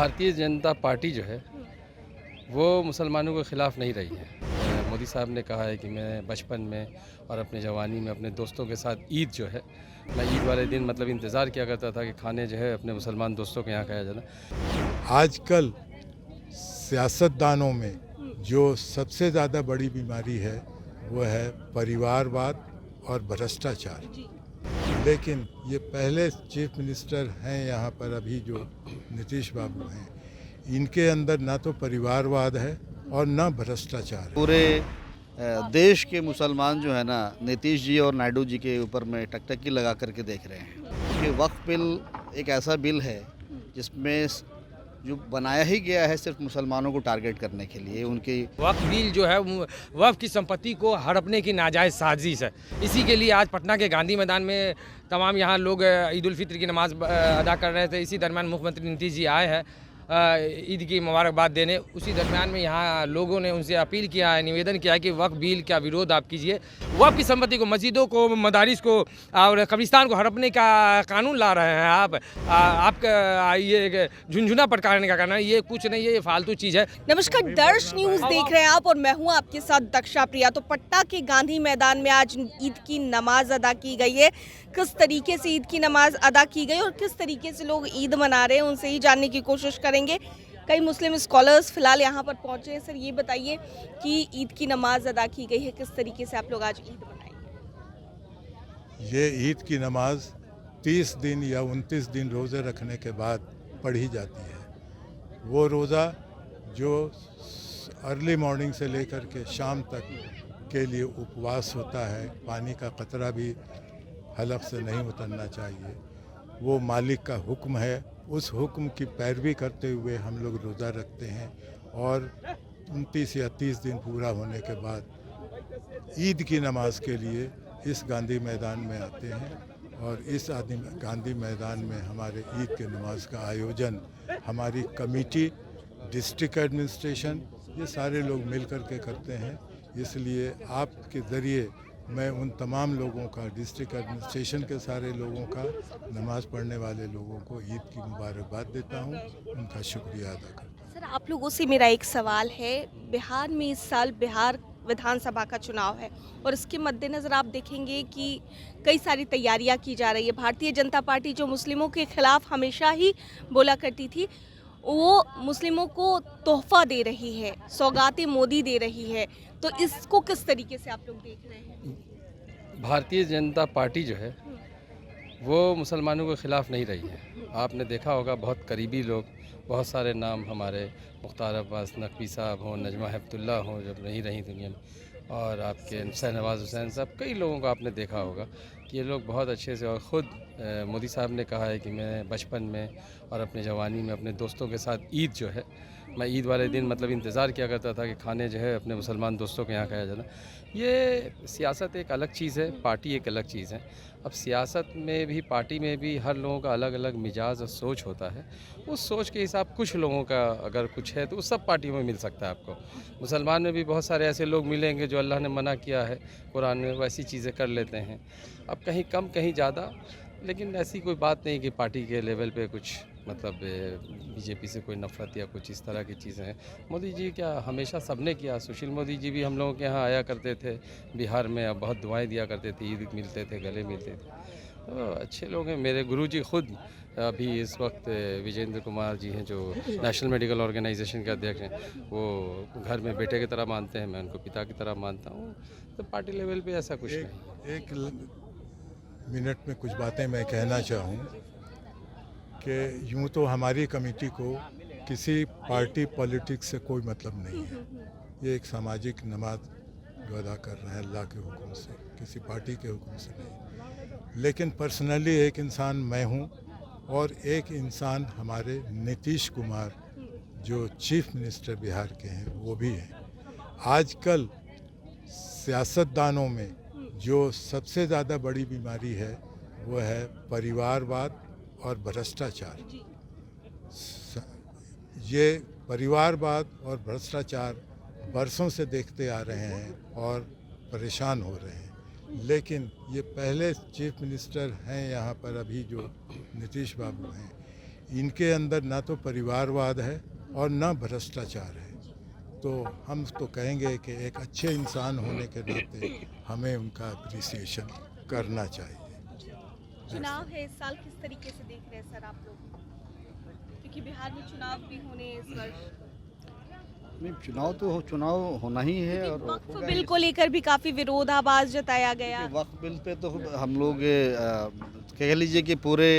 Bharatiya Janata party जो है वो मुसलमानों के ख़िलाफ़ नहीं रही है। मोदी साहब ने कहा है कि मैं बचपन में और अपने जवानी में अपने दोस्तों के साथ ईद जो है, मैं ईद वाले दिन मतलब इंतज़ार किया करता था कि खाने जो है अपने मुसलमान दोस्तों के यहाँ खाया जाना। आजकल सियासतदानों में जो सबसे ज़्यादा बड़ी बीमारी है वो है परिवारवाद और भ्रष्टाचार। लेकिन ये पहले चीफ मिनिस्टर हैं यहाँ पर अभी जो नीतीश बाबू हैं, इनके अंदर ना तो परिवारवाद है और ना भ्रष्टाचार है। पूरे देश के मुसलमान जो है ना नीतीश जी और नायडू जी के ऊपर में टकटकी लगा करके देख रहे हैं, क्योंकि वक्फ बिल एक ऐसा बिल है जिसमें जो बनाया ही गया है सिर्फ मुसलमानों को टारगेट करने के लिए। उनकी वक्फ बिल जो है वक्फ की संपत्ति को हड़पने की नाजायज़ साजिश है। इसी के लिए आज पटना के गांधी मैदान में तमाम यहाँ लोग ईद उल फित्र की नमाज़ अदा कर रहे थे। इसी दरमियान मुख्यमंत्री नीतीश जी आए हैं ईद की मुबारकबाद देने। उसी दरमियान में यहाँ लोगों ने उनसे अपील किया है, निवेदन किया है कि वक्फ बिल का विरोध आप कीजिए। वक्फ की संपत्ति को, मस्जिदों को, मदारिस को और कब्रिस्तान को हड़पने का कानून ला रहे हैं आपका ये झुंझुना पटकाने का कानून, ये कुछ नहीं है, ये फालतू चीज़ है। नमस्कार, दर्श न्यूज देख रहे हैं आप और मैं हूं आपके साथ दक्षा प्रिया। तो पटना के गांधी मैदान में आज ईद की नमाज अदा की गई है। किस तरीके से ईद की नमाज अदा की गई और किस तरीके से लोग ईद मना रहे हैं, उनसे ही जानने की कोशिश करेंगे। कई मुस्लिम स्कॉलर्स फिलहाल यहाँ पर पहुंचे हैं। सर, ये बताइए कि ईद की नमाज अदा की गई है, किस तरीके से आप लोग आज ईद मनाएंगे? ये ईद की नमाज 30 दिन या 29 दिन रोज़े रखने के बाद पढ़ी जाती है। वो रोज़ा जो अर्ली मॉर्निंग से लेकर के शाम तक के लिए उपवास होता है, पानी का कतरा भी हलक से नहीं उतरना चाहिए, वो मालिक का हुक्म है। उस हुक्म की पैरवी करते हुए हम लोग रोज़ा रखते हैं और 29 या 30 दिन पूरा होने के बाद ईद की नमाज के लिए इस गांधी मैदान में आते हैं। और इस गांधी मैदान में हमारे ईद के नमाज का आयोजन हमारी कमेटी, डिस्ट्रिक्ट एडमिनिस्ट्रेशन, ये सारे लोग मिल कर के करते हैं। इसलिए आपके ज़रिए मैं उन तमाम लोगों का, डिस्ट्रिक्ट एडमिनिस्ट्रेशन के सारे लोगों का, नमाज़ पढ़ने वाले लोगों को ईद की मुबारकबाद देता हूँ, उनका शुक्रिया अदा करता हूँ। सर, आप लोगों से मेरा एक सवाल है। बिहार में इस साल बिहार विधानसभा का चुनाव है और इसके मद्देनज़र आप देखेंगे कि कई सारी तैयारियां की जा रही है। भारतीय जनता पार्टी जो मुस्लिमों के खिलाफ हमेशा ही बोला करती थी, वो मुस्लिमों को तोहफा दे रही है, सौगातें मोदी दे रही है। तो इसको किस तरीके से आप लोग देख रहे हैं? भारतीय जनता पार्टी जो है वो मुसलमानों के ख़िलाफ़ नहीं रही है। आपने देखा होगा बहुत करीबी लोग, बहुत सारे नाम हमारे मुख्तार अब्बास नकवी साहब हों, नजमा हेपतुल्ला हों जब नहीं रही दुनिया में, और आपके शहनवाज़ हुसैन साहब, कई लोगों को आपने देखा होगा कि ये लोग बहुत अच्छे से, और ख़ुद मोदी साहब ने कहा है कि मैं बचपन में और अपने जवानी में अपने दोस्तों के साथ ईद जो है, मैं ईद वाले दिन मतलब इंतज़ार किया करता था कि खाने जो है अपने मुसलमान दोस्तों के यहाँ खाया जाना। ये सियासत एक अलग चीज़ है, पार्टी एक अलग चीज़ है। अब सियासत में भी, पार्टी में भी हर लोगों का अलग अलग मिजाज और सोच होता है। उस सोच के हिसाब कुछ लोगों का अगर कुछ है तो उस सब पार्टियों में मिल सकता है आपको। मुसलमान में भी बहुत सारे ऐसे लोग मिलेंगे जो अल्लाह ने मना किया है कुरान में, वैसी चीज़ें कर लेते हैं। अब कहीं कम कहीं ज़्यादा, लेकिन ऐसी कोई बात नहीं कि पार्टी के लेवल पे कुछ मतलब बीजेपी से कोई नफ़रत या कुछ इस तरह की चीज़ें हैं। मोदी जी क्या हमेशा सबने किया, सुशील मोदी जी भी हम लोगों के यहाँ आया करते थे बिहार में, अब बहुत दुआएं दिया करते थे, ईद मिलते थे, गले मिलते थे। तो अच्छे लोग हैं। मेरे गुरुजी खुद अभी इस वक्त विजेंद्र कुमार जी हैं जो नेशनल मेडिकल ऑर्गेनाइजेशन के अध्यक्ष हैं, वो घर में बेटे की तरह मानते हैं, मैं उनको पिता की तरह मानता हूँ। तो पार्टी लेवल पे ऐसा कुछ नहीं। एक मिनट में कुछ बातें मैं कहना चाहूँ कि यूँ तो हमारी कमेटी को किसी पार्टी पॉलिटिक्स से कोई मतलब नहीं है। ये एक सामाजिक नमाज जो अदा कर रहे हैं अल्लाह के हुक्म से, किसी पार्टी के हुक्म से नहीं। लेकिन पर्सनली एक इंसान मैं हूँ और एक इंसान हमारे नीतीश कुमार जो चीफ मिनिस्टर बिहार के हैं वो भी हैं। आजकल सियासतदानों में जो सबसे ज़्यादा बड़ी बीमारी है वो है परिवारवाद और भ्रष्टाचार। ये परिवारवाद और भ्रष्टाचार बरसों से देखते आ रहे हैं और परेशान हो रहे हैं। लेकिन ये पहले चीफ मिनिस्टर हैं यहाँ पर अभी जो नीतीश बाबू हैं, इनके अंदर ना तो परिवारवाद है और ना भ्रष्टाचार है। तो हम तो कहेंगे कि एक अच्छे इंसान होने के नाते हमें उनका अप्रिसिएशन करना चाहिए। चुनाव है इस साल, किस तरीके से देख रहे हैं सर आप लोग, क्योंकि बिहार में चुनाव भी होने इस वर्ष? नहीं, चुनाव होना ही है और वक्फ होगा बिल ही। को लेकर भी काफी विरोधाभास जताया गया। वक्फ बिल पे तो हम लोग कह लीजिए कि पूरे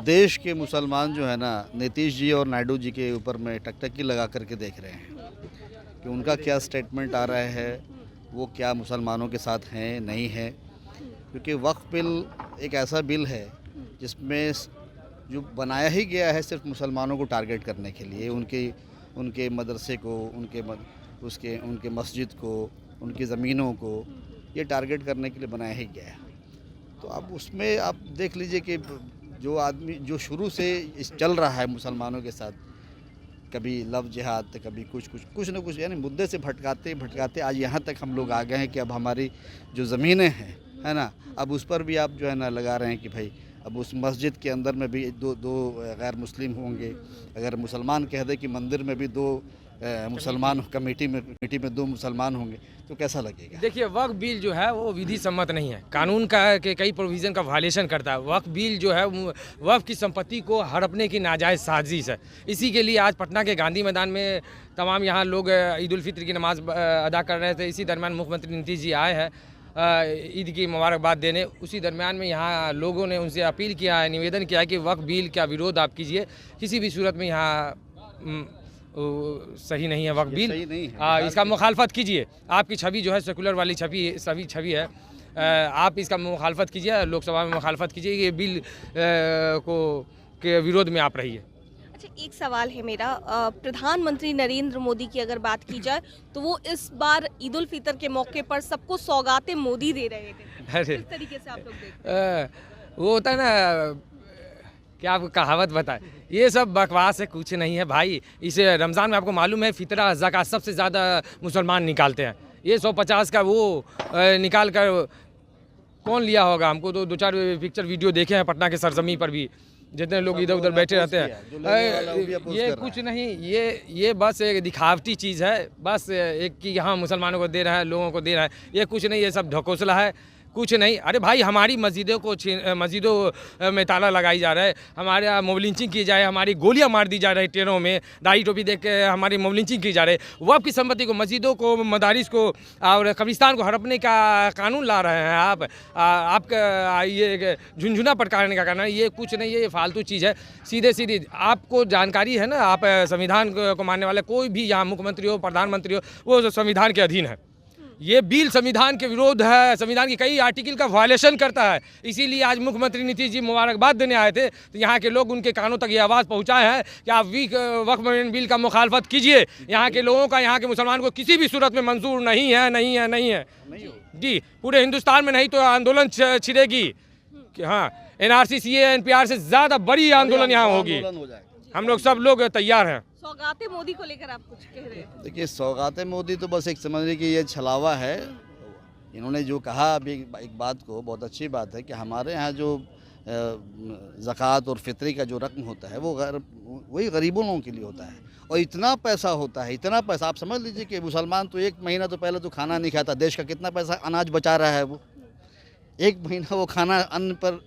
देश के मुसलमान जो है ना, नीतीश जी और नायडू जी के ऊपर में टकटकी लगा करके देख रहे हैं कि उनका क्या स्टेटमेंट आ रहा है, वो क्या मुसलमानों के साथ हैं नहीं है। क्योंकि वक्फ बिल एक ऐसा बिल है जिसमें जो बनाया ही गया है सिर्फ मुसलमानों को टारगेट करने के लिए, उनके मदरसे को, उनके मस्जिद को, उनकी ज़मीनों को ये टारगेट करने के लिए बनाया ही गया है। तो अब उसमें आप देख लीजिए कि जो आदमी जो शुरू से चल रहा है मुसलमानों के साथ, कभी लव जिहाद, कभी कुछ न कुछ, यानी मुद्दे से भटकाते आज यहाँ तक हम लोग आ गए हैं कि अब हमारी जो ज़मीनें हैं, है ना, अब उस पर भी आप जो है ना लगा रहे हैं कि भाई अब उस मस्जिद के अंदर में भी दो गैर मुस्लिम होंगे। अगर मुसलमान कह दे कि मंदिर में भी दो मुसलमान, कमेटी में दो मुसलमान होंगे तो कैसा लगेगा? देखिए, वक्फ बिल जो है वो विधि सम्मत नहीं है, कानून का के कई प्रोविज़न का वायलेशन करता है। वक्फ बिल जो है वक्फ की संपत्ति को हड़पने की नाजायज़ साजिश है। इसी के लिए आज पटना के गांधी मैदान में तमाम यहाँ लोग ईद उल फित्र की नमाज़ अदा कर रहे थे। इसी दरमियान मुख्यमंत्री नीतीश जी आए हैं ईद की मुबारकबाद देने। उसी दरमियान में यहाँ लोगों ने उनसे अपील किया है, निवेदन किया है कि वक्फ बिल का विरोध आप कीजिए, किसी भी सूरत में यहाँ सही नहीं है वक्फ बिल, सही नहीं है। इसका मुखालफत कीजिए। आपकी छवि जो है सेकुलर वाली छवि है, आप इसका मुखालफत कीजिए, लोकसभा में मुखालफत कीजिए, ये बिल के विरोध में आप रहिए। अच्छा, एक सवाल है मेरा, प्रधानमंत्री नरेंद्र मोदी की अगर बात की जाए तो वो इस बार ईद उल फितर के मौके पर सबको सौगातें मोदी दे रहे थे। अरे, किस तरीके से आप लोग देखते हैं? वो होता है ना, क्या आपको कहावत बताए, ये सब बकवास है, कुछ नहीं है भाई। इसे रमज़ान में आपको मालूम है फितरा ज़कात सबसे ज़्यादा मुसलमान निकालते हैं। ये 150 का वो निकाल कर कौन लिया होगा? हमको तो 2-4 पिक्चर वीडियो देखे हैं पटना के सरजमी पर भी, जितने लोग इधर उधर बैठे रहते हैं। ये कुछ नहीं, ये बस एक दिखावटी चीज़ है, बस एक कि यहाँ मुसलमानों को दे रहा है, लोगों को दे रहा है, ये कुछ नहीं, ये सब ढकोसला है, कुछ नहीं। अरे भाई, हमारी मस्जिदों में ताला लगाई जा रहा है, हमारे यहाँ मोबलिंचिंग की जाए, हमारी गोलियां मार दी जा रही ट्रेनों में, दाढ़ी टोपी देख के हमारी मोबलिंचिंग की जा रही है। वक्फ की संपत्ति को, मस्जिदों को, मदारिस को और कब्रिस्तान को हड़पने का कानून ला रहे हैं आप। आपका ये झुंझुना पटकाने का कानून, ये कुछ नहीं है, ये फालतू चीज़ है। सीधे आपको जानकारी है ना, आप संविधान को मानने वाले कोई भी यहाँ मुख्यमंत्री हो, प्रधानमंत्री हो, वो संविधान के अधीन है। ये बिल संविधान के विरोध है, संविधान की कई आर्टिकल का वायलेशन करता है। इसीलिए आज मुख्यमंत्री नीतीश जी मुबारकबाद देने आए थे, तो यहाँ के लोग उनके कानों तक ये आवाज़ पहुँचाए हैं कि आप वक्फ बिल का मुखालफत कीजिए। यहाँ के लोगों का, यहाँ के मुसलमान को किसी भी सूरत में मंजूर नहीं है जी। पूरे हिंदुस्तान में नहीं तो आंदोलन छिड़ेगी कि हाँ, NRC CAA NPR से ज़्यादा बड़ी आंदोलन यहाँ होगी। हम लोग सब लोग तैयार हैं। सौगातें मोदी को लेकर आप कुछ कह रहे हैं? देखिए, सौगातें मोदी तो बस एक समझ लीजिए कि ये छलावा है। इन्होंने जो कहा अभी एक बात को, बहुत अच्छी बात है कि हमारे यहाँ जो ज़कात और फितरी का जो रकम होता है वो वही गरीबों लोगों के लिए होता है। और इतना पैसा होता है, इतना पैसा, आप समझ लीजिए कि मुसलमान तो 1 महीना तो पहले तो खाना नहीं खाता। देश का कितना पैसा अनाज बचा रहा है, वो 1 महीना वो खाना अन्न पर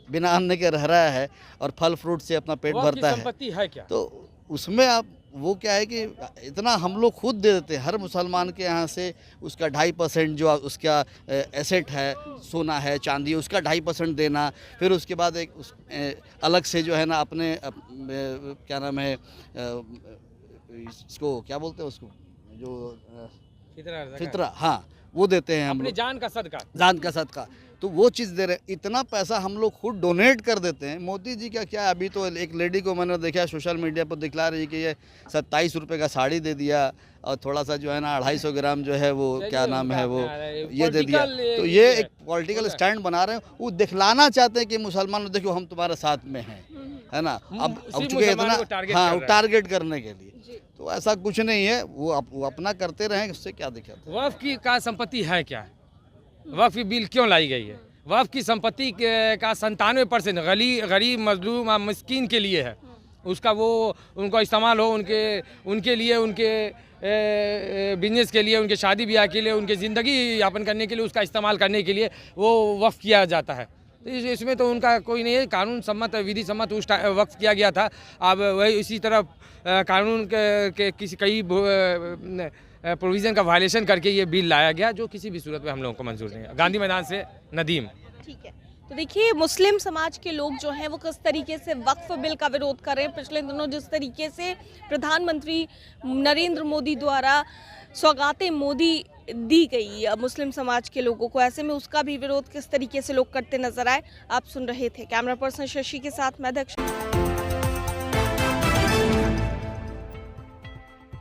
बिना अन्न के रह रहा है और फल फ्रूट से अपना पेट भरता है क्या? तो उसमें आप वो क्या है कि इतना हम लोग खुद दे देते हैं हर मुसलमान के यहाँ से। उसका 2.5% जो उसका एसेट है, सोना है, चांदी, उसका 2.5% देना। फिर उसके बाद एक अलग से जो है ना अपने क्या नाम है, इसको क्या बोलते हैं, उसको जो फितरा, हाँ, वो देते हैं हम लोग, जान का सदका। तो वो चीज़ दे रहे हैं। इतना पैसा हम लोग खुद डोनेट कर देते हैं। मोदी जी का क्या, अभी तो एक लेडी को मैंने देखा सोशल मीडिया पर दिखला रही कि ये 27 रुपये का साड़ी दे दिया और थोड़ा सा जो है ना 250 ग्राम जो है वो क्या नाम है वो ये दे दिया। तो ये एक पॉलिटिकल स्टैंड बना रहे हैं, वो दिखलाना चाहते हैं कि मुसलमान देखो हम तुम्हारे साथ में हैं, है ना। अब चूँकि इतना, हाँ, वो टारगेट करने के लिए, तो ऐसा कुछ नहीं है, वो अपना करते रहें, उससे क्या दिक्कत है। वक्फ की का संपत्ति है क्या? वक्फ बिल क्यों लाई गई है? वक्फ की संपत्ति का 97% गरीब मजलूम मिस्कीन के लिए है। उसका वो उनका इस्तेमाल हो उनके लिए, उनके बिजनेस के लिए, उनके शादी ब्याह के लिए, उनके ज़िंदगी यापन करने के लिए, उसका इस्तेमाल करने के लिए वो वक्फ किया जाता है। तो इसमें तो उनका कोई नहीं है, कानून सम्मत विधि सम्मत उस वक्त किया गया था। अब वही इसी तरह कानून के कई प्रोविज़न का वायलेशन करके ये बिल लाया गया, जो किसी भी सूरत में हम लोगों को मंजूर नहीं है। गांधी मैदान से नदीम। ठीक है, तो देखिए मुस्लिम समाज के लोग जो हैं वो किस तरीके से वक्फ बिल का विरोध कर रहे हैं। पिछले दिनों जिस तरीके से प्रधानमंत्री नरेंद्र मोदी द्वारा सौगातें मोदी दी गई मुस्लिम समाज के लोगों को, ऐसे में उसका भी विरोध किस तरीके से लोग करते नजर आए, आप सुन रहे थे। कैमरा पर्सन शशि के साथ मैं दक्ष।